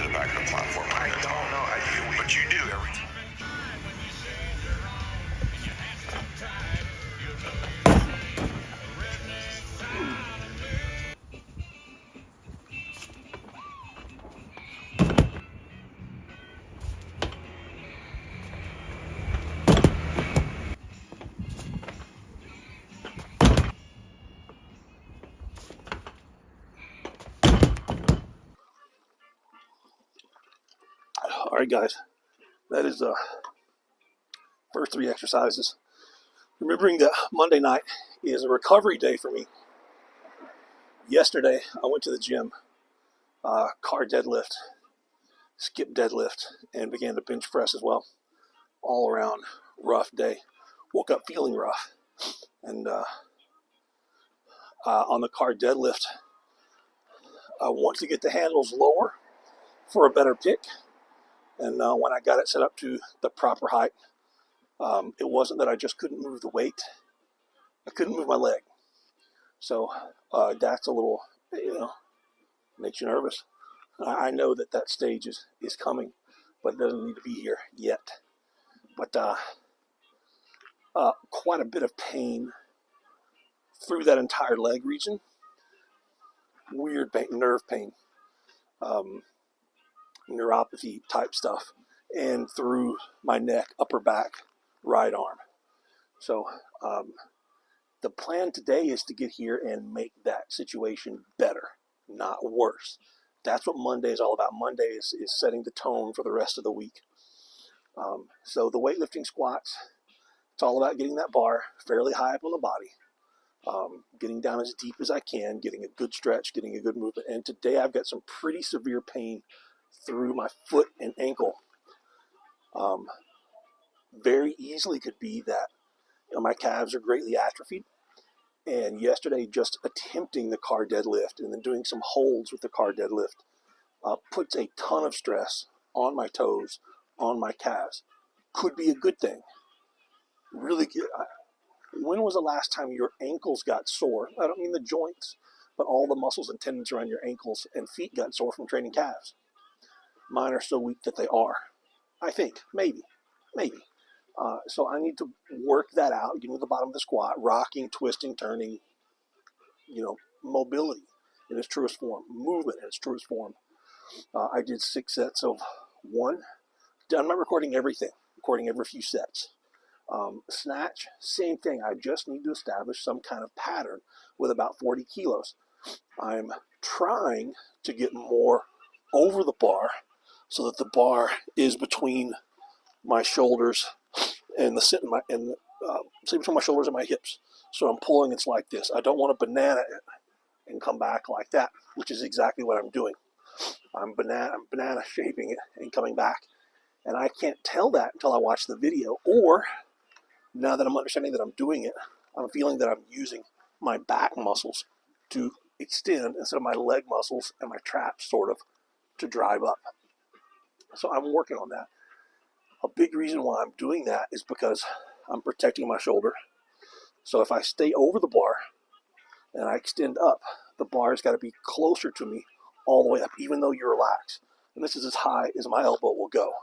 the back of the platform. I don't know, but you do every time. All right, guys, that is first 3 exercises. Remembering that Monday night is a recovery day for me. Yesterday, I went to the gym, car deadlift, skip deadlift, and began to bench press as well. All around rough day. Woke up feeling rough. And on the car deadlift, I want to get the handles lower for a better pick. And when I got it set up to the proper height, it wasn't that I just couldn't move the weight. I couldn't move my leg. So that's a little, makes you nervous. I know that stage is coming, but it doesn't need to be here yet. But quite a bit of pain through that entire leg region. Weird pain, nerve pain, neuropathy type stuff, and through my neck, upper back, right arm. So the plan today is to get here and make that situation better, not worse. That's what Monday is all about. Monday is setting the tone for the rest of the week. So the weightlifting squats, it's all about getting that bar fairly high up on the body, getting down as deep as I can, getting a good stretch, getting a good movement. And today I've got some pretty severe pain through my foot and ankle. Very easily could be that my calves are greatly atrophied. And yesterday, just attempting the car deadlift and then doing some holds with the car deadlift puts a ton of stress on my toes, on my calves. Could be a good thing. Really good. When was the last time your ankles got sore? I don't mean the joints, but all the muscles and tendons around your ankles and feet got sore from training calves. Mine are so weak that they are. I think, maybe. So I need to work that out, getting to the bottom of the squat, rocking, twisting, turning, mobility in its truest form, movement in its truest form. I did 6 sets of 1. I'm not recording everything, recording every few sets. Snatch, same thing. I just need to establish some kind of pattern with about 40 kilos. I'm trying to get more over the bar so that the bar is between my shoulders and between my shoulders and my hips. So I'm pulling, it's like this. I don't want to banana it and come back like that, which is exactly what I'm doing. I'm banana shaping it and coming back. And I can't tell that until I watch the video, or now that I'm understanding that I'm doing it, I'm feeling that I'm using my back muscles to extend instead of my leg muscles and my traps sort of to drive up. So I'm working on that. A big reason why I'm doing that is because I'm protecting my shoulder. So if I stay over the bar and I extend up, the bar's got to be closer to me all the way up, even though you relax. And this is as high as my elbow will go.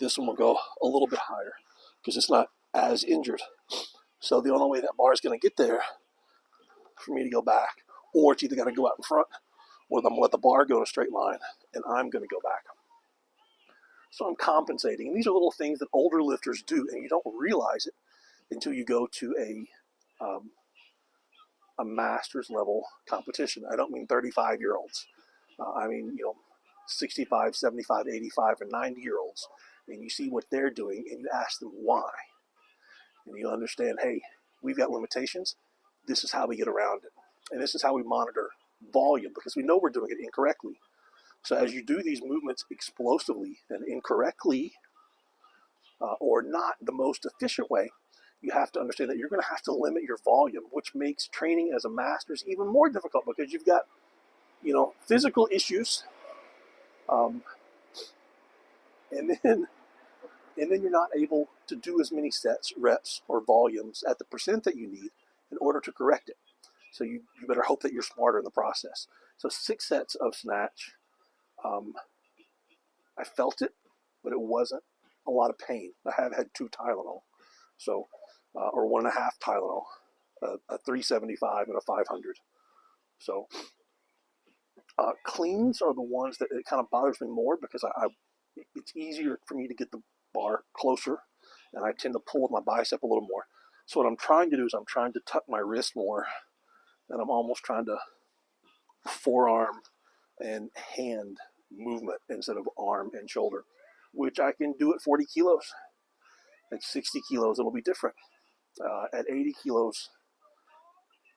This one will go a little bit higher because it's not as injured. So the only way that bar is going to get there for me to go back, or it's either going to go out in front, or I'm going to let the bar go in a straight line, and I'm going to go back. So I'm compensating. And these are little things that older lifters do, and you don't realize it until you go to a master's level competition. I don't mean 35-year-olds. I mean, 65, 75, 85, and 90-year-olds. And you see what they're doing, and you ask them why. And you understand, hey, we've got limitations. This is how we get around it. And this is how we monitor volume, because we know we're doing it incorrectly. So as you do these movements explosively and incorrectly, or not the most efficient way, you have to understand that you're going to have to limit your volume, which makes training as a master's even more difficult because you've got, physical issues, and then you're not able to do as many sets, reps, or volumes at the percent that you need in order to correct it. So you better hope that you're smarter in the process. So 6 sets of snatch, I felt it, but it wasn't a lot of pain. I have had 2 Tylenol, so or 1.5 Tylenol, a 375 and a 500. So cleans are the ones that it kind of bothers me more because it's easier for me to get the bar closer, and I tend to pull with my bicep a little more. So what I'm trying to do is I'm trying to tuck my wrist more, and I'm almost trying to forearm and hand movement instead of arm and shoulder, which I can do at 40 kilos. At 60 kilos, it'll be different. At 80 kilos,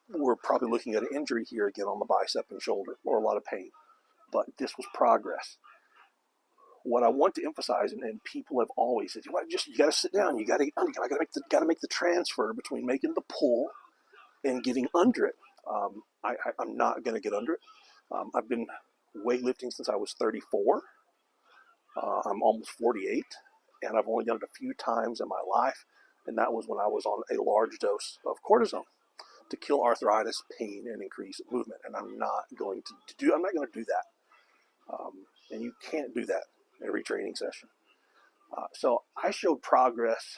we're probably looking at an injury here again on the bicep and shoulder, or a lot of pain. But this was progress. What I want to emphasize, and people have always said, you got to sit down. I got to make the transfer between making the pull and getting under it. I'm not going to get under it. I've been weightlifting since I was 34. I'm almost 48, and I've only done it a few times in my life, and that was when I was on a large dose of cortisone to kill arthritis, pain, and increase movement. And I'm not going to do that. And you can't do that every training session. So I showed progress.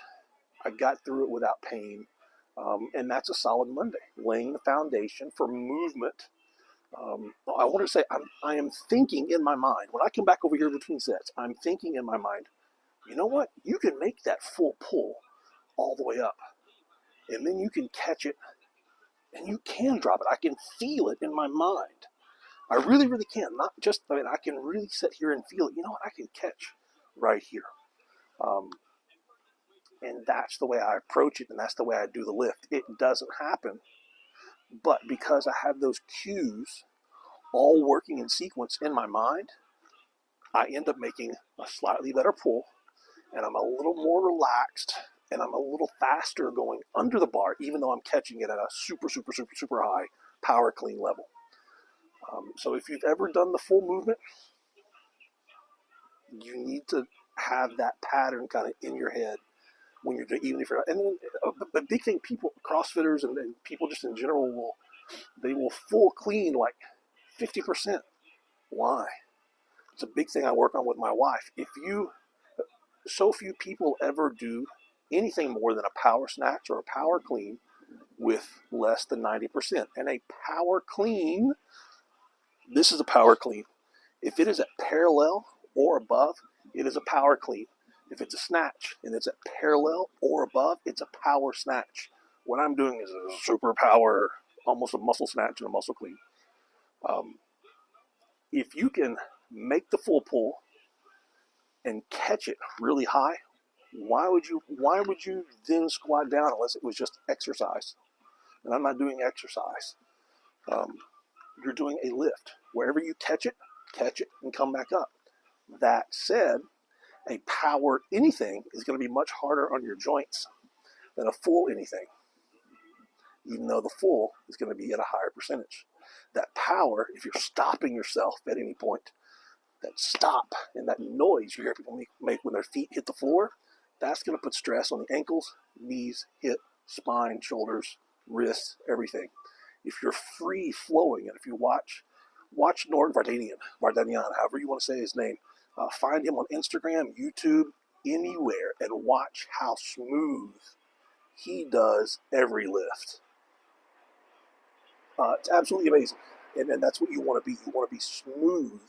I got through it without pain, and that's a solid Monday, laying the foundation for movement. I want to say I am thinking in my mind, when I come back over here between sets, I'm thinking in my mind, you know what? You can make that full pull all the way up, and then you can catch it, and you can drop it. I can feel it in my mind. I really, really can. I can really sit here and feel it. You know what? I can catch right here. And that's the way I approach it, and that's the way I do the lift. It doesn't happen, but because I have those cues all working in sequence in my mind, I end up making a slightly better pull, and I'm a little more relaxed, and I'm a little faster going under the bar, even though I'm catching it at a super, super, super, super high power clean level. So if you've ever done the full movement, you need to have that pattern kind of in your head when you're doing, even if you're not. And then the big thing, people, CrossFitters and people just in general, they will full clean like 50%. Why? It's a big thing I work on with my wife. So few people ever do anything more than a power snatch or a power clean with less than 90%. And a power clean, this is a power clean. If it is at parallel or above, it is a power clean. If it's a snatch and it's at parallel or above, it's a power snatch. What I'm doing is a super power, almost a muscle snatch and a muscle clean. If you can make the full pull and catch it really high, why would you then squat down unless it was just exercise? And I'm not doing exercise. You're doing a lift. Wherever you catch it and come back up. That said, a power anything is going to be much harder on your joints than a full anything, even though the full is going to be at a higher percentage. That power, if you're stopping yourself at any point, that stop and that noise you hear people make when their feet hit the floor, that's going to put stress on the ankles, knees, hip, spine, shoulders, wrists, everything. If you're free flowing, and if you watch Nord Vardanian, however you want to say his name, find him on Instagram, YouTube, anywhere, and watch how smooth he does every lift. It's absolutely amazing, and that's what you want to be. You want to be smooth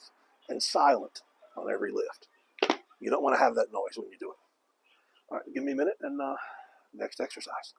and silent on every lift. You don't want to have that noise when you do it. All right, give me a minute, and next exercise.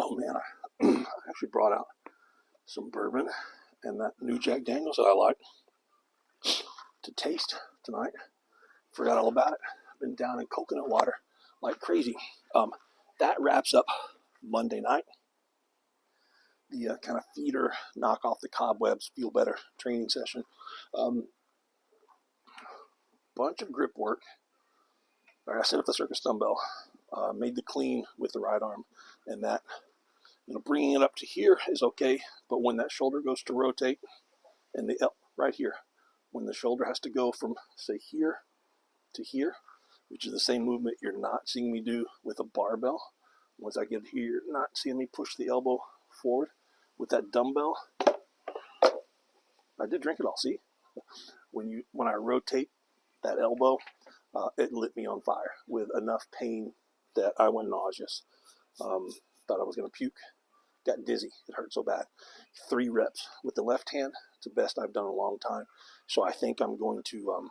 Oh man, I actually brought out some bourbon and that new Jack Daniels that I like to taste tonight. Forgot all about it. I've been down in coconut water like crazy. That wraps up Monday night. The kind of feeder, knock off the cobwebs, feel better training session. Bunch of grip work. I set up the circus dumbbell, made the clean with the right arm, and that, bringing it up to here is okay, but when that shoulder goes to rotate, and right here, when the shoulder has to go from, say, here to here, which is the same movement you're not seeing me do with a barbell. Once I get here, you're not seeing me push the elbow forward. With that dumbbell, I did drink it all, see? When I rotate that elbow, it lit me on fire with enough pain that I went nauseous. Thought I was going to puke. Got dizzy. It hurt so bad. 3 reps with the left hand. It's the best I've done in a long time. So I think I'm going to,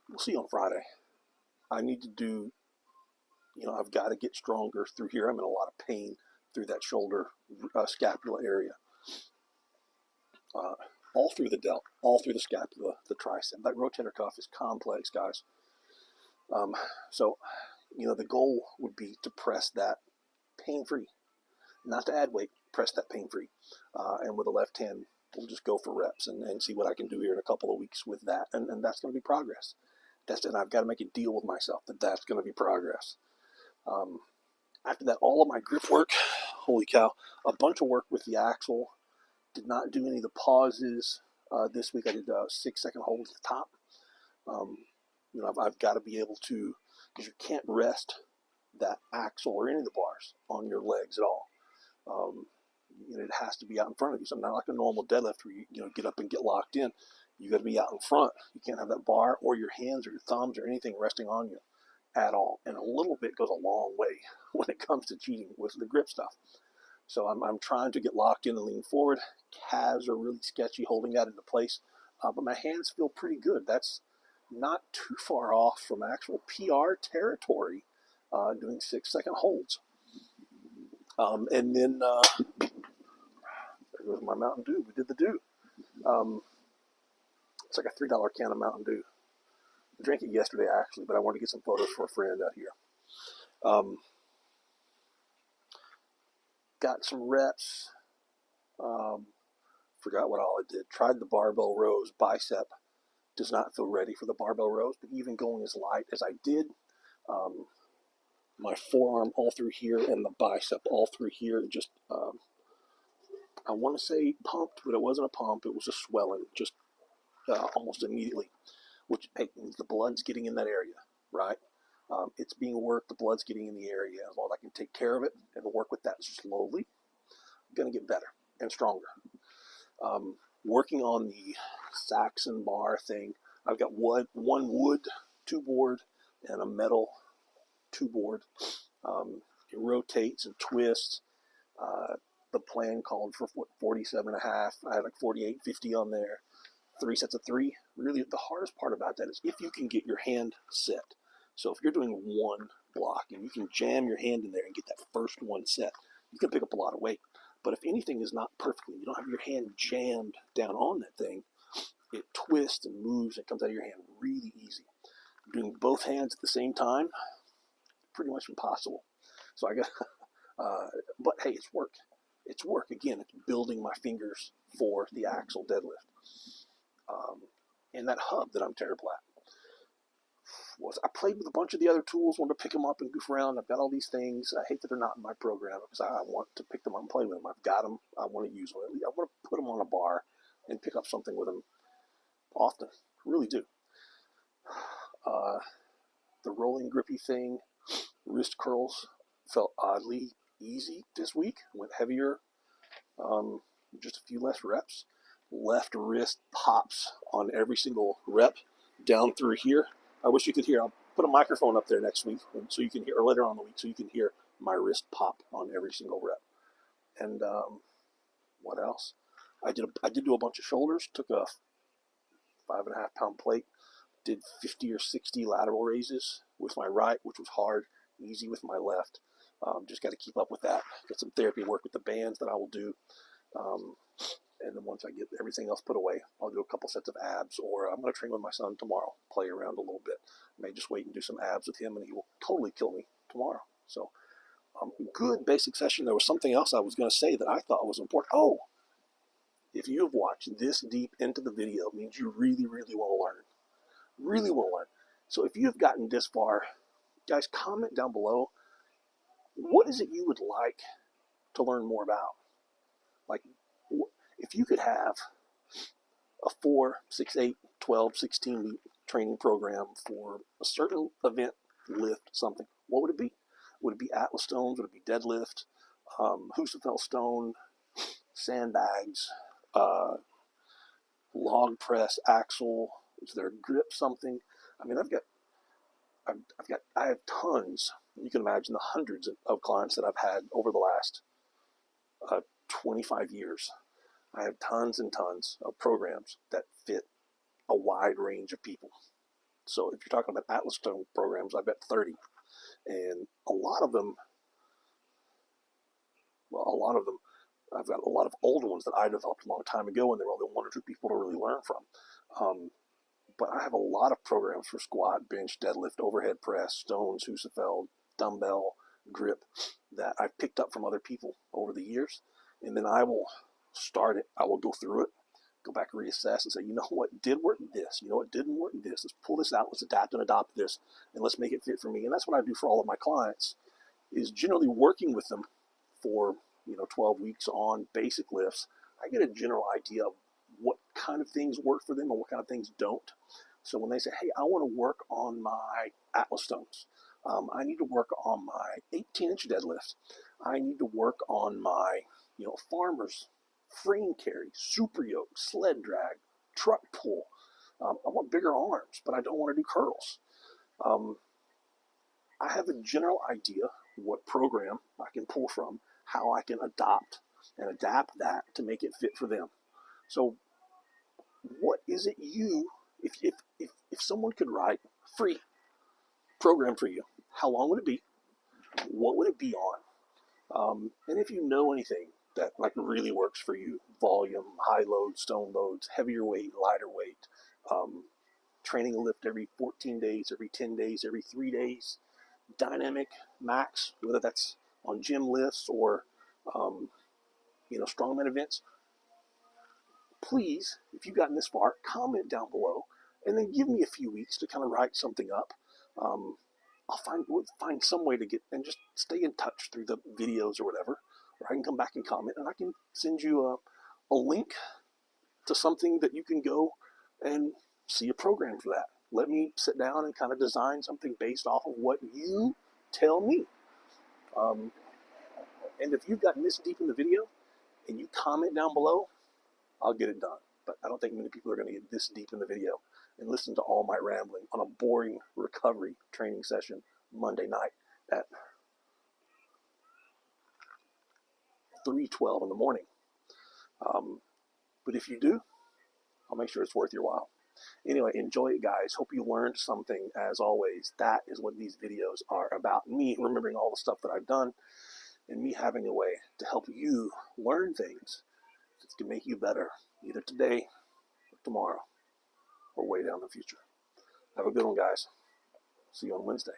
we'll see on Friday. I need to do, I've got to get stronger through here. I'm in a lot of pain through that shoulder, scapula area. All through the delt, all through the scapula, the tricep. That rotator cuff is complex, guys. So, the goal would be to press that pain-free. Not to add weight, press that pain-free. And with the left hand, we'll just go for reps and see what I can do here in a couple of weeks with that. And that's going to be progress. And I've got to make a deal with myself that that's going to be progress. After that, all of my grip work, holy cow, a bunch of work with the axle. Did not do any of the pauses this week. I did 6-second hold at the top. I've got to be able to, because you can't rest that axle or any of the bars on your legs at all. It has to be out in front of you. So not like a normal deadlift where you get up and get locked in. You got to be out in front. You can't have that bar or your hands or your thumbs or anything resting on you at all. And a little bit goes a long way when it comes to cheating with the grip stuff. So I'm trying to get locked in and lean forward. Calves are really sketchy holding that into place. But my hands feel pretty good. That's not too far off from actual PR territory, doing 6-second holds. And then there goes my Mountain Dew. We did the Dew. It's like a $3 can of Mountain Dew. I drank it yesterday, actually, but I wanted to get some photos for a friend out here. Got some reps. Forgot what all I did. Tried the barbell rows. Bicep does not feel ready for the barbell rows, but even going as light as I did, my forearm all through here and the bicep all through here, just, I want to say pumped, but it wasn't a pump. It was a swelling, just almost immediately, which means the blood's getting in that area, right? It's being worked. The blood's getting in the area. As long as I can take care of it and work with that slowly, I'm going to get better and stronger. Working on the Saxon bar thing. I've got one wood 2-board and a metal 2-board. It rotates and twists. The plan called for 47.5. I had like 48.50 on there. 3 sets of 3. Really, the hardest part about that is if you can get your hand set. So if you're doing one block and you can jam your hand in there and get that first one set, you can pick up a lot of weight. But if anything is not perfectly, you don't have your hand jammed down on that thing, it twists and moves and comes out of your hand really easy. Doing both hands at the same time, pretty much impossible. So I got, but hey, it's work. It's work. Again, it's building my fingers for the axle deadlift. And that hub that I'm terrible at. I played with a bunch of the other tools, wanted to pick them up and goof around. I've got all these things. I hate that they're not in my program because I want to pick them up and play with them. I've got them. I want to use them. I want to put them on a bar and pick up something with them often. I really do. The rolling grippy thing, wrist curls, felt oddly easy this week. Went heavier, just a few less reps. Left wrist pops on every single rep down through here. I wish you could hear. I'll put a microphone up there next week so you can hear, or later on in the week, so you can hear my wrist pop on every single rep. And what else? I did do a bunch of shoulders. Took a 5.5 pound plate. Did 50 or 60 lateral raises with my right, which was hard. Easy with my left. Just got to keep up with that. Got some therapy work with the bands that I will do. And then once I get everything else put away, I'll do a couple sets of abs, or I'm going to train with my son tomorrow, play around a little bit. I may just wait and do some abs with him, and he will totally kill me tomorrow. So, good basic session. There was something else I was going to say that I thought was important. Oh, if you have watched this deep into the video, it means you really, really want to learn. Really want to learn. So if you've gotten this far, guys, comment down below. What is it you would like to learn more about? Like, if you could have a 4, 6, 8, 12, 16 week training program for a certain event, lift, something, what would it be? Would it be Atlas stones? Would it be deadlift? Husafell stone, sandbags, log press, axle? Is there a grip something? I mean, I have tons. You can imagine the hundreds of clients that I've had over the last 25 years. I have tons and tons of programs that fit a wide range of people. So if you're talking about Atlas stone programs, I've got 30, and a lot of them, I've got a lot of old ones that I developed a long time ago, and there were only 1 or 2 people to really learn from. But I have a lot of programs for squat, bench, deadlift, overhead press, stones, Husafell, dumbbell, grip that I've picked up from other people over the years. And then I will start it. I will go through it, go back and reassess and say, you know what did work? This. You know what didn't work? This. Let's pull this out. Let's adapt and adopt this, and let's make it fit for me. And that's what I do for all of my clients, is generally working with them for 12 weeks on basic lifts. I get a general idea of what kind of things work for them and what kind of things don't. So when they say, hey, I want to work on my Atlas stones, I need to work on my 18-inch deadlift, I need to work on my farmer's frame carry, super yoke, sled drag, truck pull. I want bigger arms, but I don't want to do curls. I have a general idea what program I can pull from, how I can adopt and adapt that to make it fit for them. So what is it if someone could write a free program for you, how long would it be? What would it be on? And if you know anything that really works for you, volume, high load, stone loads, heavier weight, lighter weight, training a lift every 14 days, every 10 days, every 3 days, dynamic max, whether that's on gym lifts or strongman events, please, if you've gotten this far, comment down below and then give me a few weeks to kind of write something up. We'll find some way to get and just stay in touch through the videos or whatever, or I can come back and comment, and I can send you a link to something that you can go and see a program for that. Let me sit down and kind of design something based off of what you tell me. And if you've gotten this deep in the video and you comment down below, I'll get it done. But I don't think many people are going to get this deep in the video and listen to all my rambling on a boring recovery training session Monday night at 3:12 in the morning. But if you do, I'll make sure it's worth your while. Anyway, enjoy it, guys. Hope you learned something. As always, that is what these videos are about. Me remembering all the stuff that I've done and me having a way to help you learn things that can make you better, either today or tomorrow or way down the future. Have a good one, guys. See you on Wednesday.